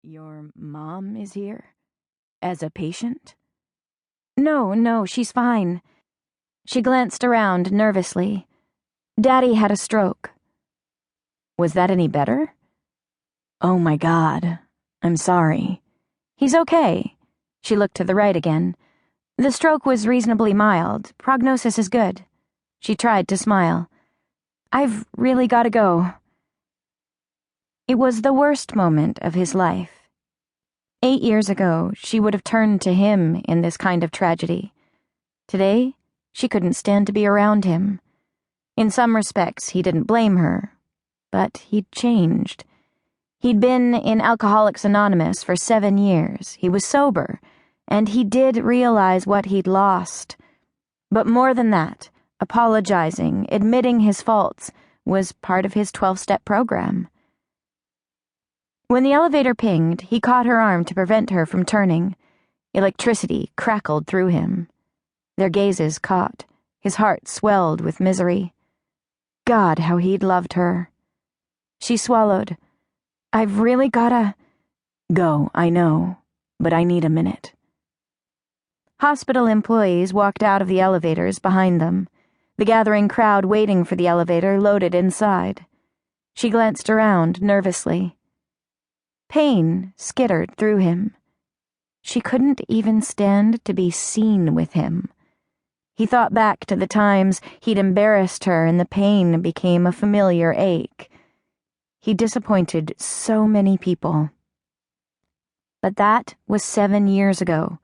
Your mom is here? As a patient? No, she's fine. She glanced around nervously. Daddy had a stroke. Was that any better? Oh my God, I'm sorry. He's okay. She looked to the right again. The stroke was reasonably mild. Prognosis is good. She tried to smile. I've really got to go. It was the worst moment of his life. 8 years ago, she would have turned to him in this kind of tragedy. Today, she couldn't stand to be around him. In some respects, he didn't blame her, but he'd changed. He'd been in Alcoholics Anonymous for 7 years. He was sober, and he did realize what he'd lost. But more than that, apologizing, admitting his faults, was part of his 12-step program. When the elevator pinged, he caught her arm to prevent her from turning. Electricity crackled through him. Their gazes caught. His heart swelled with misery. God, how he'd loved her. She swallowed. I've really gotta... Go, I know, but I need a minute. Hospital employees walked out of the elevators behind them. The gathering crowd waiting for the elevator loaded inside. She glanced around nervously. Pain skittered through him. She couldn't even stand to be seen with him. He thought back to the times he'd embarrassed her and the pain became a familiar ache. He disappointed so many people. But that was 7 years ago,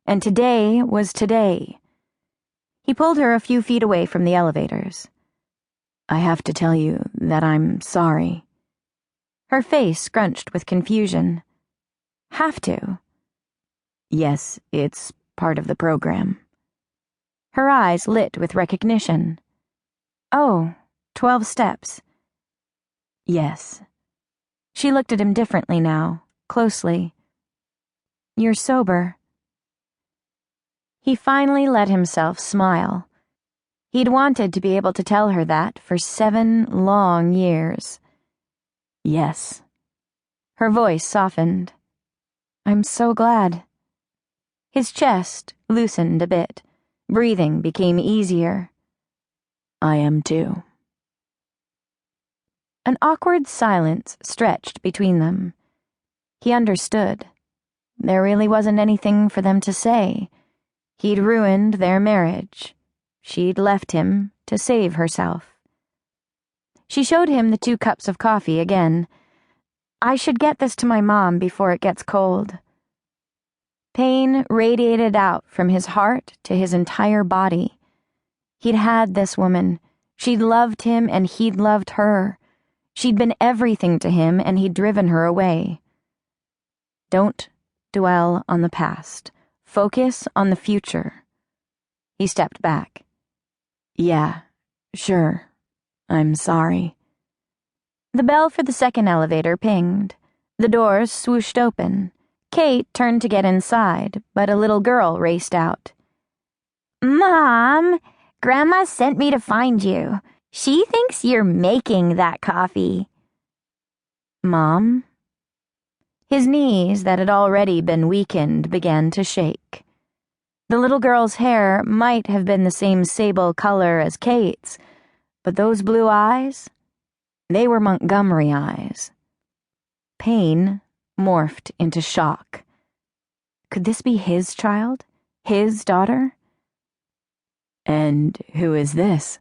and today was today. He pulled her a few feet away from the elevators. I have to tell you that I'm sorry. Her face scrunched with confusion. Have to? Yes, it's part of the program. Her eyes lit with recognition. Oh, 12 steps. Yes. She looked at him differently now, closely. You're sober. He finally let himself smile. He'd wanted to be able to tell her that for 7 long years. Yes. Her voice softened. I'm so glad. His chest loosened a bit. Breathing became easier. I am too. An awkward silence stretched between them. He understood. There really wasn't anything for them to say. He'd ruined their marriage. She'd left him to save herself. She showed him the 2 cups of coffee again. I should get this to my mom before it gets cold. Pain radiated out from his heart to his entire body. He'd had this woman. She'd loved him and he'd loved her. She'd been everything to him and he'd driven her away. Don't dwell on the past. Focus on the future. He stepped back. Yeah, sure. I'm sorry. The bell for the second elevator pinged. The doors swooshed open. Kate turned to get inside, but a little girl raced out. Mom, Grandma sent me to find you. She thinks you're making that coffee. Mom? His knees, that had already been weakened, began to shake. The little girl's hair might have been the same sable color as Kate's, but those blue eyes, they were Montgomery eyes. Pain morphed into shock. Could this be his child? His daughter? And who is this?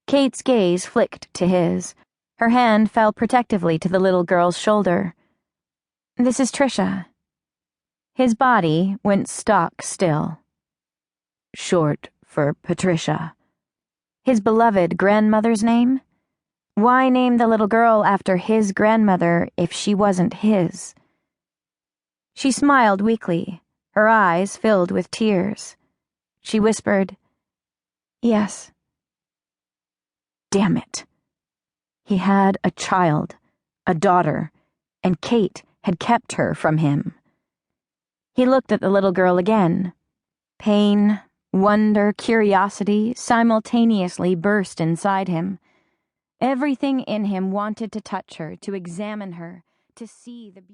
Kate's gaze flicked to his. Her hand fell protectively to the little girl's shoulder. This is Trisha. His body went stock still. Short for Patricia. His beloved grandmother's name? Why name the little girl after his grandmother if she wasn't his? She smiled weakly, her eyes filled with tears. She whispered, Yes. Damn it. He had a child, a daughter, and Kate had kept her from him. He looked at the little girl again. Pain, wonder, curiosity simultaneously burst inside him. Everything in him wanted to touch her, to examine her, to see the beauty.